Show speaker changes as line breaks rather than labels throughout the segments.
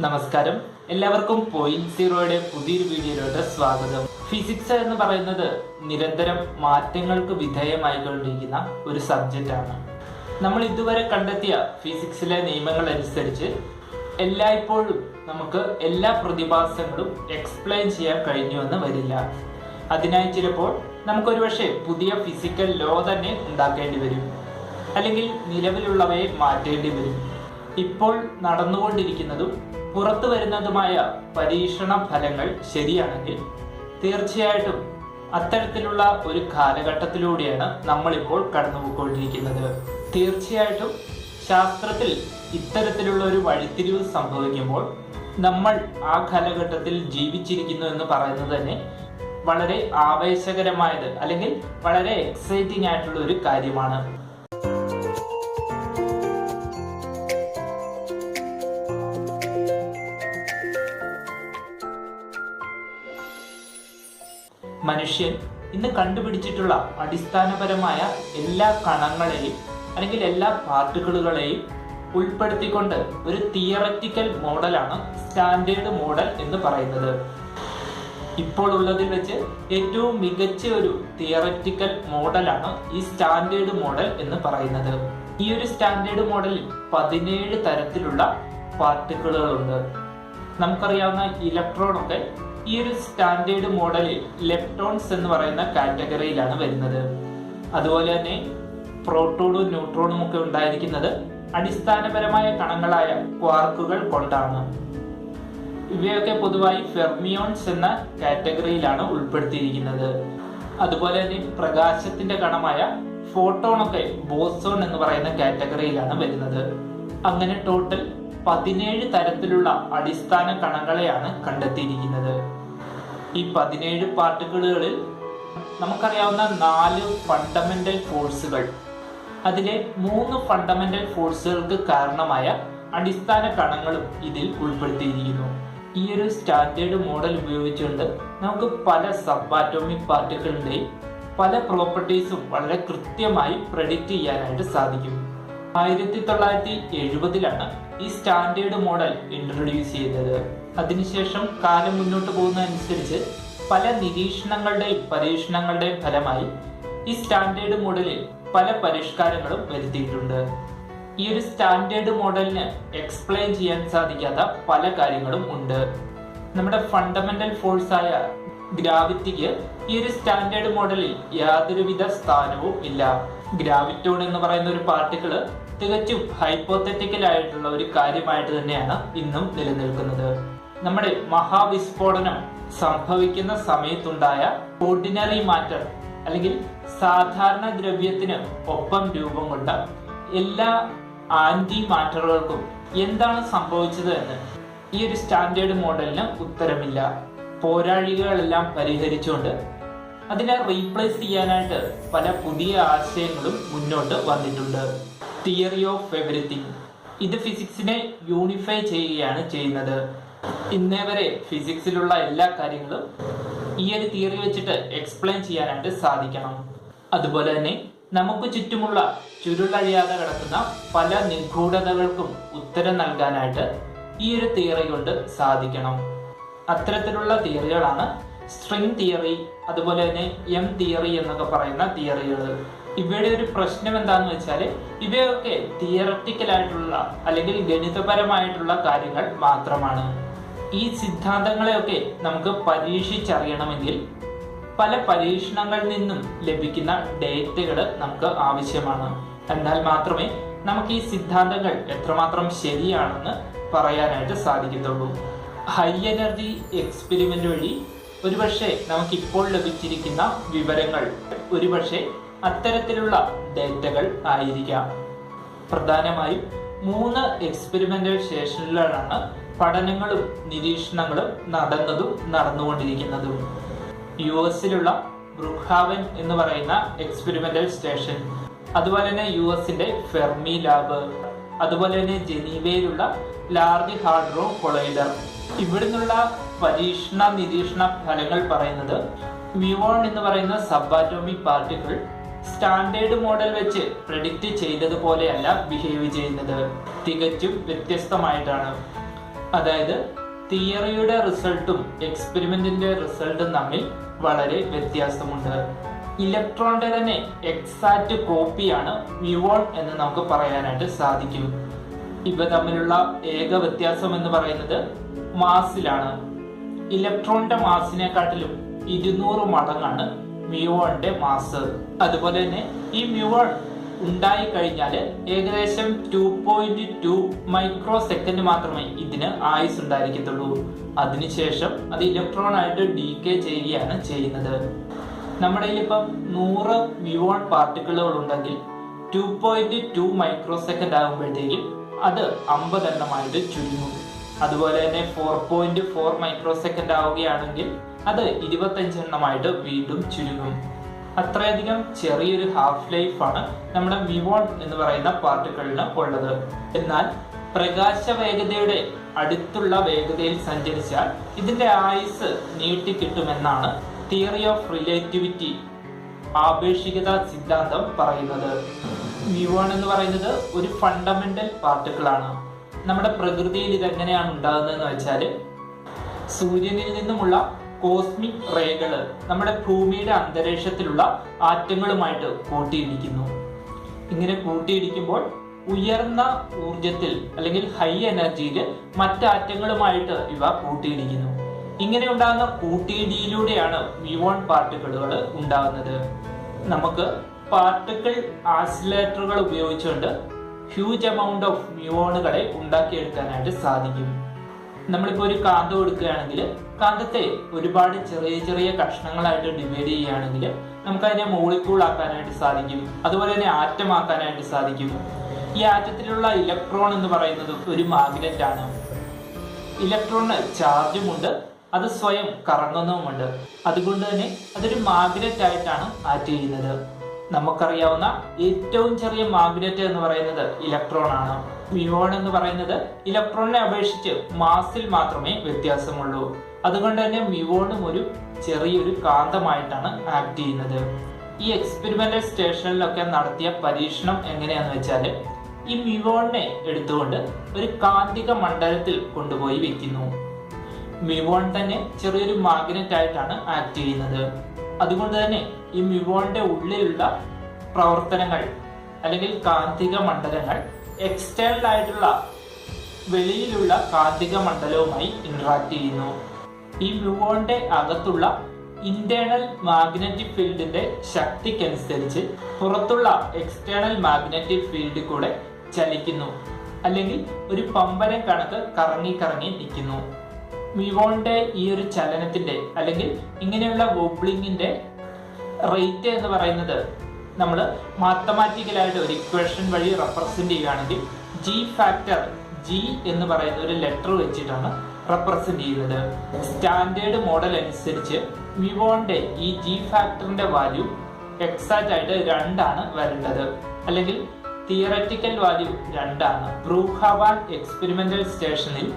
നമസ്കാരം, എല്ലാവർക്കും പോയിന്റ് സീറോയുടെ പുതിയൊരു വീഡിയോയിലോട്ട് സ്വാഗതം. ഫിസിക്സ് എന്ന് പറയുന്നത് നിരന്തരം മാറ്റങ്ങൾക്ക് വിധേയമായിക്കൊണ്ടിരിക്കുന്ന ഒരു സബ്ജക്റ്റാണ്. നമ്മൾ ഇതുവരെ കണ്ടെത്തിയ ഫിസിക്സിലെ നിയമങ്ങൾ അനുസരിച്ച് എല്ലായ്പ്പോഴും നമുക്ക് എല്ലാ പ്രതിഭാസങ്ങളും എക്സ്പ്ലെയിൻ ചെയ്യാൻ കഴിഞ്ഞുവെന്ന് വരില്ല. അതിനായി ചിലപ്പോൾ നമുക്കൊരു പക്ഷേ പുതിയ ഫിസിക്കൽ ലോ തന്നെ ഉണ്ടാക്കേണ്ടി വരും, അല്ലെങ്കിൽ നിലവിലുള്ളവയെ മാറ്റേണ്ടി വരും. ഇപ്പോൾ നടന്നുകൊണ്ടിരിക്കുന്നതും പുറത്തു വരുന്നതുമായ പരീക്ഷണ ഫലങ്ങൾ ശരിയാണെങ്കിൽ തീർച്ചയായിട്ടും അത്തരത്തിലുള്ള ഒരു കാലഘട്ടത്തിലൂടെയാണ് നമ്മളിപ്പോൾ കടന്നുപോയിക്കൊണ്ടിരിക്കുന്നത്. തീർച്ചയായിട്ടും ശാസ്ത്രത്തിൽ ഇത്തരത്തിലുള്ള ഒരു വഴിത്തിരിവ് സംഭവിക്കുമ്പോൾ നമ്മൾ ആ കാലഘട്ടത്തിൽ ജീവിച്ചിരിക്കുന്നു എന്ന് പറയുന്നത് തന്നെ വളരെ ആവേശകരമായത് അല്ലെങ്കിൽ വളരെ എക്സൈറ്റിംഗ് ആയിട്ടുള്ള ഒരു കാര്യമാണ്. മനുഷ്യൻ ഇന്ന് കണ്ടുപിടിച്ചിട്ടുള്ള അടിസ്ഥാനപരമായ എല്ലാ കണങ്ങളെയും അല്ലെങ്കിൽ എല്ലാ പാർട്ടിക്കിളുകളെയും ഉൾപ്പെടുത്തിക്കൊണ്ട് ഒരു തിയററ്റിക്കൽ മോഡലാണ് സ്റ്റാൻഡേർഡ് മോഡൽ എന്ന് പറയുന്നത്. ഇപ്പോൾ ഉള്ളതിൽ വെച്ച് ഏറ്റവും മികച്ച ഒരു തിയററ്റിക്കൽ മോഡലാണ് ഈ സ്റ്റാൻഡേർഡ് മോഡൽ എന്ന് പറയുന്നത്. ഈ ഒരു സ്റ്റാൻഡേർഡ് മോഡലിൽ 17 തരത്തിലുള്ള പാർട്ടിക്കിളുകളുണ്ട്. നമുക്കറിയാവുന്ന ഇലക്ട്രോൺ ഒക്കെ ഈ ഒരു സ്റ്റാൻഡേർഡ് മോഡലിൽ ലെപ്റ്റോൺസ് എന്ന് പറയുന്ന കാറ്റഗറിയിലാണ് വരുന്നത്. അതുപോലെ തന്നെ പ്രോട്ടോണും ന്യൂട്രോണും ഒക്കെ ഉണ്ടായിരിക്കുന്നത് അടിസ്ഥാനപരമായ കണങ്ങളായ ക്വാർക്കുകൾ കൊണ്ടാണ്. ഇവയൊക്കെ പൊതുവായി ഫെർമിയോൺസ് എന്ന കാറ്റഗറിയിലാണ് ഉൾപ്പെടുത്തിയിരിക്കുന്നത്. അതുപോലെ തന്നെ പ്രകാശത്തിന്റെ കണമായ ഫോട്ടോൺ ഒക്കെ ബോസോൺ എന്ന് പറയുന്ന കാറ്റഗറിയിലാണ് വരുന്നത്. അങ്ങനെ ടോട്ടൽ 17 തരത്തിലുള്ള അടിസ്ഥാന കണങ്ങളെയാണ് കണ്ടെത്തിയിരിക്കുന്നത്. ഈ 17 പാർട്ടിക്കിളുകളിൽ നമുക്കറിയാവുന്ന 4 ഫണ്ടമെന്റൽ ഫോഴ്സുകൾ, അതിലെ 3 ഫണ്ടമെന്റൽ ഫോഴ്സുകൾക്ക് കാരണമായ അടിസ്ഥാന കണങ്ങളും ഇതിൽ ഉൾപ്പെടുത്തിയിരിക്കുന്നു. ഈ ഒരു സ്റ്റാൻഡേർഡ് മോഡൽ ഉപയോഗിച്ചുകൊണ്ട് നമുക്ക് പല സബ് ആറ്റോമിക് പാർട്ടിക്കിളിന്റെയും പല പ്രോപ്പർട്ടീസും വളരെ കൃത്യമായി പ്രെഡിക്റ്റ് ചെയ്യാനായിട്ട് സാധിക്കും. 1970-ലാണ് ഈ സ്റ്റാൻഡേർഡ് മോഡൽ ഇൻട്രൊഡ്യൂസ് ചെയ്തത്. അതിനുശേഷം കാലം മുന്നോട്ട് പോകുന്നതനുസരിച്ച് പല നിരീക്ഷണങ്ങളുടെയും പരീക്ഷണങ്ങളുടെയും ഫലമായി ഈ സ്റ്റാൻഡേർഡ് മോഡലിൽ പല പരിഷ്കാരങ്ങളും വരുത്തിയിട്ടുണ്ട്. ഈ ഒരു സ്റ്റാൻഡേർഡ് മോഡലിന് എക്സ്പ്ലെയിൻ ചെയ്യാൻ സാധിക്കാത്ത പല കാര്യങ്ങളും ഉണ്ട്. നമ്മുടെ ഫണ്ടമെന്റൽ ഫോഴ്സായ ഗ്രാവിറ്റിക്ക് ഈ ഒരു സ്റ്റാൻഡേർഡ് മോഡലിൽ യാതൊരുവിധ സ്ഥാനവും ഇല്ല. ഗ്രാവിറ്റോൺ എന്ന് പറയുന്ന ഒരു പാർട്ടിക്കിള് തികച്ചും ഹൈപ്പോത്തറ്റിക്കൽ ആയിട്ടുള്ള ഒരു കാര്യമായിട്ട് തന്നെയാണ് ഇന്നും നിലനിൽക്കുന്നത്. നമ്മുടെ മഹാവിസ്ഫോടനം സംഭവിക്കുന്ന സമയത്തുണ്ടായ ഓർഡിനറി മാറ്റർ അല്ലെങ്കിൽ സാധാരണ ദ്രവ്യത്തിന് ഒപ്പം രൂപം കൊണ്ട എല്ലാ ആന്റി മാറ്ററുകൾക്കും എന്താണ് സംഭവിച്ചത് എന്ന് ഈ ഒരു സ്റ്റാൻഡേർഡ് മോഡലിന് ഉത്തരമില്ല. പോരാഴികകളെല്ലാം പരിഹരിച്ചുകൊണ്ട് അതിനെ റീപ്ലേസ് ചെയ്യാനായിട്ട് പല പുതിയ ആശയങ്ങളും മുന്നോട്ട് വന്നിട്ടുണ്ട്. തിയറി ഓഫ് എവരിത്തിങ്, ഇത് ഫിസിക്സിനെ യൂണിഫൈ ചെയ്യുകയാണ് ചെയ്യുന്നത്. ഇന്നേ വരെ ഫിസിക്സിലുള്ള എല്ലാ കാര്യങ്ങളും ഈ ഒരു തിയറി വെച്ചിട്ട് എക്സ്പ്ലെയിൻ ചെയ്യാനായിട്ട് സാധിക്കണം. അതുപോലെ തന്നെ നമുക്ക് ചുറ്റുമുള്ള ചുരുളഴിയാതെ കിടക്കുന്ന പല നിഗൂഢതകൾക്കും ഉത്തരം നൽകാനായിട്ട് ഈ ഒരു തിയറി കൊണ്ട് സാധിക്കണം. അത്തരത്തിലുള്ള തിയറികളാണ് സ്ട്രിംഗ് തിയറി, അതുപോലെ തന്നെ എം തിയറി എന്നൊക്കെ പറയുന്ന തിയറികൾ. ഇവയുടെ ഒരു പ്രശ്നം എന്താന്ന് വെച്ചാൽ ഇവയൊക്കെ തിയററ്റിക്കൽ ആയിട്ടുള്ള അല്ലെങ്കിൽ ഗണിതപരമായിട്ടുള്ള കാര്യങ്ങൾ മാത്രമാണ്. ഈ സിദ്ധാന്തങ്ങളെയൊക്കെ നമുക്ക് പരീക്ഷിച്ചറിയണമെങ്കിൽ പല പരീക്ഷണങ്ങളിൽ നിന്നും ലഭിക്കുന്ന ഡേറ്റകൾ നമുക്ക് ആവശ്യമാണ്. എന്നാൽ മാത്രമേ നമുക്ക് ഈ സിദ്ധാന്തങ്ങൾ എത്രമാത്രം ശരിയാണെന്ന് പറയാനായിട്ട് സാധിക്കത്തുള്ളൂ. ഹൈ എനർജി എക്സ്പെരിമെന്റ് വഴി ഒരുപക്ഷെ നമുക്കിപ്പോൾ ലഭിച്ചിരിക്കുന്ന വിവരങ്ങൾ ഒരുപക്ഷെ അത്തരത്തിലുള്ള ഡേറ്റകൾ ആയിരിക്കാം. പ്രധാനമായും 3 എക്സ്പെരിമെന്റൽ സ്റ്റേഷനുകളിലാണ് പഠനങ്ങളും നിരീക്ഷണങ്ങളും നടന്നുകൊണ്ടിരിക്കുന്നതും. US-ലുള്ള ബ്രൂക്ക്ഹാവൻ എന്ന് പറയുന്ന എക്സ്പെരിമെന്റൽ സ്റ്റേഷൻ, അതുപോലെ തന്നെ US-ന്റെ ഫെർമി ലാബ്, അതുപോലെ തന്നെ ജനീവയിലുള്ള ലാർജ് ഹാഡ്രോൺ കൊളൈഡർ. ഇവിടുന്നുള്ള പരീക്ഷണ നിരീക്ഷണ ഫലങ്ങൾ പറയുന്നത് മ്യൂൺ എന്ന് പറയുന്ന sub atomic particle standard model വെച്ച് പ്രെഡിക്റ്റ് ചെയ്തതുപോലെയല്ല ബിഹേവ് ചെയ്യുന്നത്, തികച്ചും വ്യത്യസ്തമായിട്ടാണ്. അതായത് തിയറിയുടെ റിസൾട്ടും എക്സ്പെരിമെന്റിന്റെ റിസൾട്ടും തമ്മിൽ വളരെ വ്യത്യാസമുണ്ട്. ഇലക്ട്രോണിന്റെ തന്നെ എക്സാക്റ്റ് കോപ്പിയാണ് മ്യൂവോൺ എന്ന് നമുക്ക് പറയാനായിട്ട് സാധിക്കും. ഇവ തമ്മിലുള്ള ഏക വ്യത്യാസം എന്ന് പറയുന്നത് മാസിലാണ്. ഇലക്ട്രോണിന്റെ മാസിനെക്കാട്ടിലും 200 മടങ്ങാണ് മ്യൂവോണിന്റെ മാസ്. അതുപോലെ തന്നെ ഈ മ്യൂവോൺ ഉണ്ടായി കഴിഞ്ഞാൽ ഏകദേശം 2.2 മൈക്രോ സെക്കൻഡ് മാത്രമേ ഇതിന് ആയുസ് ഉണ്ടായിരിക്കത്തുള്ളൂ. അതിനുശേഷം അത് ഇലക്ട്രോൺ ആയിട്ട് ഡീകേ ചെയ്യുകയാണ് ചെയ്യുന്നത്. നമ്മുടെ ഇപ്പം 100 മ്യൂവോൺ പാർട്ടിക്കിളുകൾ ഉണ്ടെങ്കിൽ 2.2 മൈക്രോ സെക്കൻഡ് ആകുമ്പോഴത്തേക്കും അത് 50 എണ്ണമായിട്ട് ചുരുങ്ങും. അതുപോലെ തന്നെ 4.4 മൈക്രോ സെക്കൻഡ് ആവുകയാണെങ്കിൽ അത് 25 എണ്ണമായിട്ട് വീണ്ടും ചുരുങ്ങും. അത്രയധികം ചെറിയൊരു ഹാഫ് ലൈഫാണ് നമ്മുടെ മ്യൂവോൺ എന്ന് പറയുന്ന പാർട്ടിക്കിളിന് ഉള്ളത്. എന്നാൽ പ്രകാശ വേഗതയുടെ അടുത്തുള്ള വേഗതയിൽ സഞ്ചരിച്ചാൽ ഇതിന്റെ ആയുസ് നീട്ടിക്കിട്ടുമെന്നാണ് തിയറി ഓഫ് റിലേറ്റിവിറ്റി ആപേക്ഷികത സിദ്ധാന്തം പറയുന്നത്. മ്യൂവോൺ എന്ന് പറയുന്നത് ഒരു ഫണ്ടമെന്റൽ പാർട്ടിക്കിൾ ആണ്. നമ്മുടെ പ്രകൃതിയിൽ ഇതെങ്ങനെയാണ് ഉണ്ടാകുന്നതെന്ന് വെച്ചാൽ സൂര്യനിൽ നിന്നുമുള്ള കോസ്മിക് റേകൾ നമ്മുടെ ഭൂമിയുടെ അന്തരീക്ഷത്തിലുള്ള ആറ്റങ്ങളുമായിട്ട് കൂട്ടിയിടിക്കുന്നു. ഇങ്ങനെ കൂട്ടിയിടിക്കുമ്പോൾ ഉയർന്ന ഊർജത്തിൽ അല്ലെങ്കിൽ ഹൈ എനർജിയിൽ മറ്റാറ്റങ്ങളുമായിട്ട് ഇവ കൂട്ടിയിടിക്കുന്നു. ഇങ്ങനെ ഉണ്ടാകുന്ന കൂട്ടിയിടിയിലൂടെയാണ് മ്യൂവോൺ പാർട്ടിക്കിളുകൾ ഉണ്ടാകുന്നത്. നമുക്ക് പാർട്ടിക്കിൾ ആസിലേറ്ററുകൾ ഉപയോഗിച്ചുകൊണ്ട് ഹ്യൂജ് എമൗണ്ട് ഓഫ് മ്യൂവോണുകളെ ഉണ്ടാക്കിയെടുക്കാനായിട്ട് സാധിക്കും. നമ്മളിപ്പോൾ ഒരു കാന്തം എടുക്കുകയാണെങ്കിൽ കാന്തത്തെ ഒരുപാട് ചെറിയ ചെറിയ കഷ്ണങ്ങളായിട്ട് ഡിവൈഡ് ചെയ്യുകയാണെങ്കിൽ നമുക്ക് അതിനെ മോളിക്യൂൾ ആക്കാനായിട്ട് സാധിക്കും. അതുപോലെ തന്നെ ആറ്റം ആക്കാനായിട്ട് സാധിക്കും. ഈ ആറ്റത്തിലുള്ള ഇലക്ട്രോൺ എന്ന് പറയുന്നത് ഒരു മാഗ്നറ്റ് ആണ്. ഇലക്ട്രോണിന് ചാർജുമുണ്ട്, അത് സ്വയം കറങ്ങുന്നതുമുണ്ട്. അതുകൊണ്ട് തന്നെ അതൊരു മാഗ്നറ്റ് ആയിട്ടാണ് ആക്ട് ചെയ്യുന്നത്. നമുക്കറിയാവുന്ന ഏറ്റവും ചെറിയ മാഗ്നറ്റ് എന്ന് പറയുന്നത് ഇലക്ട്രോൺ ആണ്. മ്യൂവോൺ എന്ന് പറയുന്നത് ഇലക്ട്രോണിനെ അപേക്ഷിച്ച് മാസിൽ മാത്രമേ വ്യത്യാസമുള്ളൂ. അതുകൊണ്ട് തന്നെ മ്യൂവോണും ഒരു ചെറിയൊരു കാന്തമായിട്ടാണ് ആക്ട് ചെയ്യുന്നത്. ഈ എക്സ്പെരിമെന്റൽ സ്റ്റേഷനിലൊക്കെ നടത്തിയ പരീക്ഷണം എങ്ങനെയാന്ന് വെച്ചാൽ ഈ മ്യൂവോണിനെ എടുത്തുകൊണ്ട് ഒരു കാന്തിക മണ്ഡലത്തിൽ കൊണ്ടുപോയി വെക്കുന്നു. മ്യൂവോൺ തന്നെ ചെറിയൊരു മാഗ്നറ്റ് ആയിട്ടാണ് ആക്ട് ചെയ്യുന്നത്. അതുകൊണ്ട് തന്നെ ഈ മ്യൂവോണിന്റെ ഉള്ളിലുള്ള പ്രവർത്തനങ്ങൾ അല്ലെങ്കിൽ കാന്തിക മണ്ഡലങ്ങൾ എക്സ്റ്റേണൽ ആയിട്ടുള്ള വെളിയിലുള്ള കാന്തിക മണ്ഡലവുമായി ഇന്ററാക്ട് ചെയ്യുന്നു. ഈ മ്യൂവോണിന്റെ അകത്തുള്ള ഇന്റേണൽ മാഗ്നറ്റിക് ഫീൽഡിന്റെ ശക്തിക്കനുസരിച്ച് പുറത്തുള്ള എക്സ്റ്റേണൽ മാഗ്നറ്റിക് ഫീൽഡിൽ കൂടെ ചലിക്കുന്നു, അല്ലെങ്കിൽ ഒരു പമ്പരം കണക്ക് കറങ്ങി കറങ്ങി നിൽക്കുന്നു. മ്യൂവോണിന്റെ ഈ ഒരു ചലനത്തിന്റെ അല്ലെങ്കിൽ ഇങ്ങനെയുള്ള വോബ്ലിങ്ങിന്റെ റേറ്റ് എന്ന് പറയുന്നത് നമ്മൾ മാത്തമാറ്റിക്കലായിട്ട് ഒരു ഇക്വേഷൻ വഴി റെപ്രസെന്റ് ചെയ്യുകയാണെങ്കിൽ ജി ഫാക്ടർ ജി എന്ന് പറയുന്ന ഒരു ലെറ്റർ വെച്ചിട്ടാണ് റെപ്രസെന്റ് ചെയ്യുന്നത്. സ്റ്റാൻഡേർഡ് മോഡൽ അനുസരിച്ച് മ്യൂവോണിന്റെ ഈ ജി ഫാക്ടറിന്റെ വാല്യൂ എക്സാക്റ്റ് ആയിട്ട് 2 ആണ് വരേണ്ടത്, അല്ലെങ്കിൽ തിയററ്റിക്കൽ വാല്യൂ 2 ആണ്. ബ്രൂഹാവാൻ എക്സ്പെരിമെന്റൽ സ്റ്റേഷനിൽ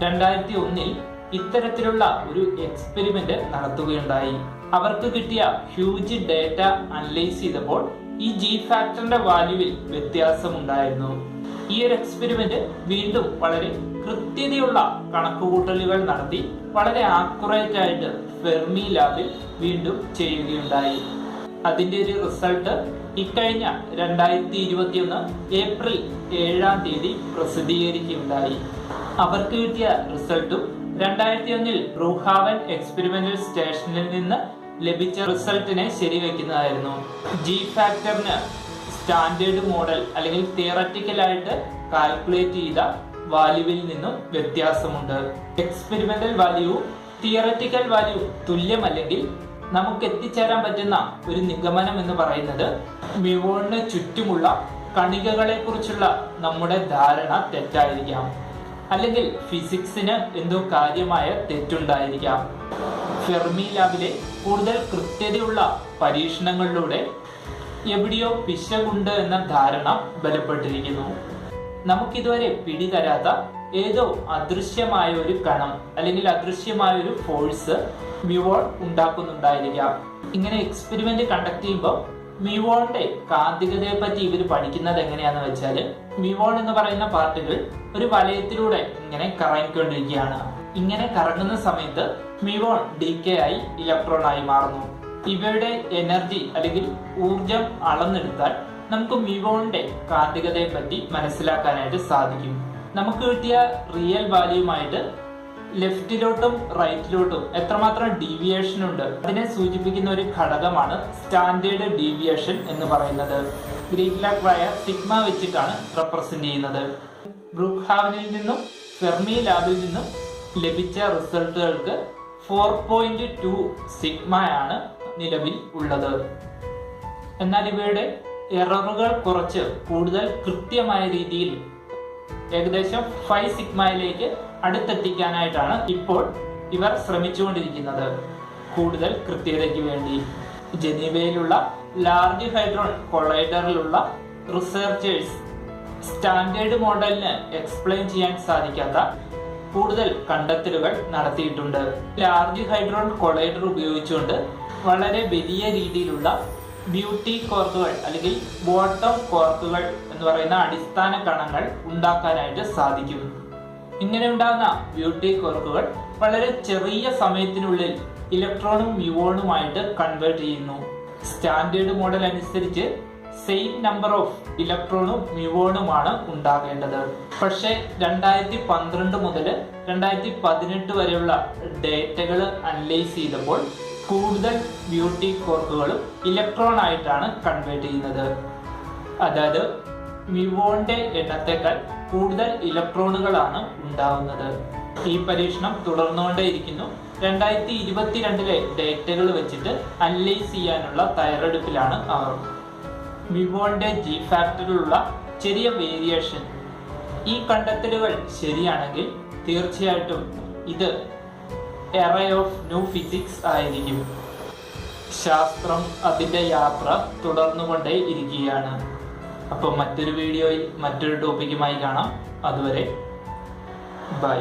2001 ഇത്തരത്തിലുള്ള ഒരു എക്സ്പെരിമെന്റ് നടത്തുകയുണ്ടായി. അവർക്ക് കിട്ടിയ ഹ്യൂജ് ഡേറ്റ അനലൈസ് ചെയ്തപ്പോൾ ഈ ജി ഫാക്ടറിന്റെ വാല്യൂവിൽ വ്യത്യാസമുണ്ടായിരുന്നു. ഈ ഒരു എക്സ്പെരിമെന്റ് വീണ്ടും വളരെ കൃത്യതയുള്ള കണക്കുകൂട്ടലുകൾ നടത്തി വളരെ ആക്യുറേറ്റ് ആയിട്ട് ഫെർമി ലാബിൽ വീണ്ടും ചെയ്യുകയുണ്ടായി. അതിന്റെ ഒരു റിസൾട്ട് ഇക്കഴിഞ്ഞ 2021 ഏപ്രിൽ 7 പ്രസിദ്ധീകരിക്കുകയുണ്ടായി. അവർക്ക് കിട്ടിയ റിസൾട്ടും 2001 ബ്രൂഹാവൻ എക്സ്പെരിമെന്റൽ സ്റ്റേഷനിൽ നിന്ന് ലഭിച്ച റിസൾട്ടിനെ ശരിവെക്കുന്നതായിരുന്നു. ജി ഫാക്ടറിന് സ്റ്റാൻഡേർഡ് മോഡൽ അല്ലെങ്കിൽ തിയററ്റിക്കലായിട്ട് കാൽക്കുലേറ്റ് ചെയ്ത വാല്യൂവിൽ നിന്നും വ്യത്യാസമുണ്ട്. എക്സ്പെരിമെന്റൽ വാല്യൂ തിയററ്റിക്കൽ വാല്യൂ തുല്യമല്ലെങ്കിൽ നമുക്ക് എത്തിച്ചേരാൻ പറ്റുന്ന ഒരു നിഗമനം എന്ന് പറയുന്നത് മ്യൂവോണിന് ചുറ്റുമുള്ള കണികകളെ കുറിച്ചുള്ള നമ്മുടെ ധാരണ തെറ്റായിരിക്കാം, അല്ലെങ്കിൽ ഫിസിക്സിന് എന്തോ കാര്യമായ തെറ്റുണ്ടായിരിക്കാം. ഫെർമി ലാബിലെ കൂടുതൽ കൃത്യതയുള്ള പരീക്ഷണങ്ങളിലൂടെ എവിടെയോ പിശകുണ്ട് എന്ന ധാരണ ബലപ്പെട്ടിരിക്കുന്നു. നമുക്കിതുവരെ പിടിതരാത്ത ഏതോ അദൃശ്യമായ ഒരു കണം അല്ലെങ്കിൽ അദൃശ്യമായ ഒരു ഫോഴ്സ് മ്യൂവോൺ ഉണ്ടാക്കുന്നുണ്ടായിരിക്കാം. ഇങ്ങനെ എക്സ്പെരിമെന്റ് കണ്ടക്ട് ചെയ്യുമ്പോൾ മ്യൂവോണിന്റെ കാന്തികതയെ പറ്റി ഇവർ പഠിക്കുന്നത് എങ്ങനെയാന്ന് വെച്ചാൽ, മ്യൂവോൺ എന്ന് പറയുന്ന പാർട്ടികൾ ഒരു വലയത്തിലൂടെ ഇങ്ങനെ കറങ്ങിക്കൊണ്ടിരിക്കുകയാണ്. ഇങ്ങനെ കറങ്ങുന്ന സമയത്ത് മ്യൂവോൺ ഡീകേ ആയി ഇലക്ട്രോൺ ആയി മാറുന്നു. ഇവയുടെ എനർജി അല്ലെങ്കിൽ ഊർജം അളന്നെടുത്താൽ നമുക്ക് മ്യൂവോണിന്റെ കാന്തികതയെ പറ്റി മനസ്സിലാക്കാനായിട്ട് സാധിക്കും. നമുക്ക് കിട്ടിയ റിയൽ വാല്യൂമായിട്ട് ലെഫ്റ്റിലോട്ടും റൈറ്റിലോട്ടും എത്രമാത്രം ഡീവിയേഷൻ ഉണ്ട് അതിനെ സൂചിപ്പിക്കുന്ന ഒരു ഘടകമാണ് സ്റ്റാൻഡേർഡ് ഡീവിയേഷൻ എന്ന് പറയുന്നത്. ഗ്രീക്ക് ലാബായ സിഗ്മ വെച്ചിട്ടാണ് റെപ്രസെന്റ് ചെയ്യുന്നത്. ബ്രൂക്ക്ഹാവനിൽ നിന്നും ഫെർമി ലാബിൽ നിന്നും ലഭിച്ച റിസൾട്ടുകൾക്ക് 4.2 സിഗ്മയാണ് നിലവിൽ ഉള്ളത്. എന്നാൽ ഇവയുടെ എററുകൾ കുറച്ച് കൂടുതൽ കൃത്യമായ രീതിയിൽ ഏകദേശം 5 സിഗ്മയിലേക്ക് അടുത്തെത്തിക്കാനായിട്ടാണ് ഇപ്പോൾ ഇവർ ശ്രമിച്ചുകൊണ്ടിരിക്കുന്നത്. കൂടുതൽ കൃത്യതയ്ക്ക് വേണ്ടി ജനീവയിലുള്ള ലാർജ് ഹൈഡ്രോൺ കൊളൈഡറിലുള്ള റിസർച്ചേഴ്സ് സ്റ്റാൻഡേർഡ് മോഡലിന് എക്സ്പ്ലെയിൻ ചെയ്യാൻ സാധിക്കാത്ത കൂടുതൽ കണ്ടെത്തലുകൾ നടത്തിയിട്ടുണ്ട്. ലാർജ് ഹൈഡ്രോൺ കൊളൈഡർ ഉപയോഗിച്ചുകൊണ്ട് വളരെ വലിയ രീതിയിലുള്ള ബ്യൂട്ടി കോർക്കുകൾ അല്ലെങ്കിൽ ബോട്ടം കോർക്കുകൾ എന്ന് പറയുന്ന അടിസ്ഥാന കണങ്ങൾ ഉണ്ടാക്കാനായിട്ട് സാധിക്കും. ഇങ്ങനെ ഉണ്ടാകുന്ന ബ്യൂട്ടി കോർക്കുകൾ വളരെ ചെറിയ സമയത്തിനുള്ളിൽ ഇലക്ട്രോണും മ്യൂവോണുമായിട്ട് കൺവേർട്ട് ചെയ്യുന്നു. സ്റ്റാൻഡേർഡ് മോഡൽ അനുസരിച്ച് സെയിം നമ്പർ ഓഫ് ഇലക്ട്രോണും മ്യൂവോണുമാണ് ഉണ്ടാകേണ്ടത്. പക്ഷേ 2012 മുതൽ 2018 വരെയുള്ള ഡേറ്റകൾ അനലൈസ് ചെയ്തപ്പോൾ കൂടുതൽ ബ്യൂട്ടി കോർക്കുകളും ഇലക്ട്രോൺ ആയിട്ടാണ് കൺവേർട്ട് ചെയ്യുന്നത്. അതായത് മ്യൂവോണിന്റെ എണ്ണത്തേക്കാൾ കൂടുതൽ ഇലക്ട്രോണുകളാണ് ഉണ്ടാവുന്നത്. ഈ പരീക്ഷണം തുടർന്നുകൊണ്ടേയിരിക്കുന്നു. 2022 ഡേറ്റകൾ വെച്ചിട്ട് അനലൈസ് ചെയ്യാനുള്ള തയ്യാറെടുപ്പിലാണ് അവർ. മ്യൂവോണിന്റെ ജി ഫാക്ടറിലുള്ള ചെറിയ വേരിയേഷൻ, ഈ കണ്ടെത്തലുകൾ ശരിയാണെങ്കിൽ തീർച്ചയായിട്ടും ഇത് എറേ ഓഫ് ന്യൂ ഫിസിക്സ് ആയിരിക്കും. ശാസ്ത്രം അതിൻ്റെ യാത്ര തുടർന്നുകൊണ്ടേ ഇരിക്കുകയാണ്. അപ്പോൾ മറ്റൊരു വീഡിയോയിൽ മറ്റൊരു ടോപ്പിക്കുമായി കാണാം. അതുവരെ ബൈ.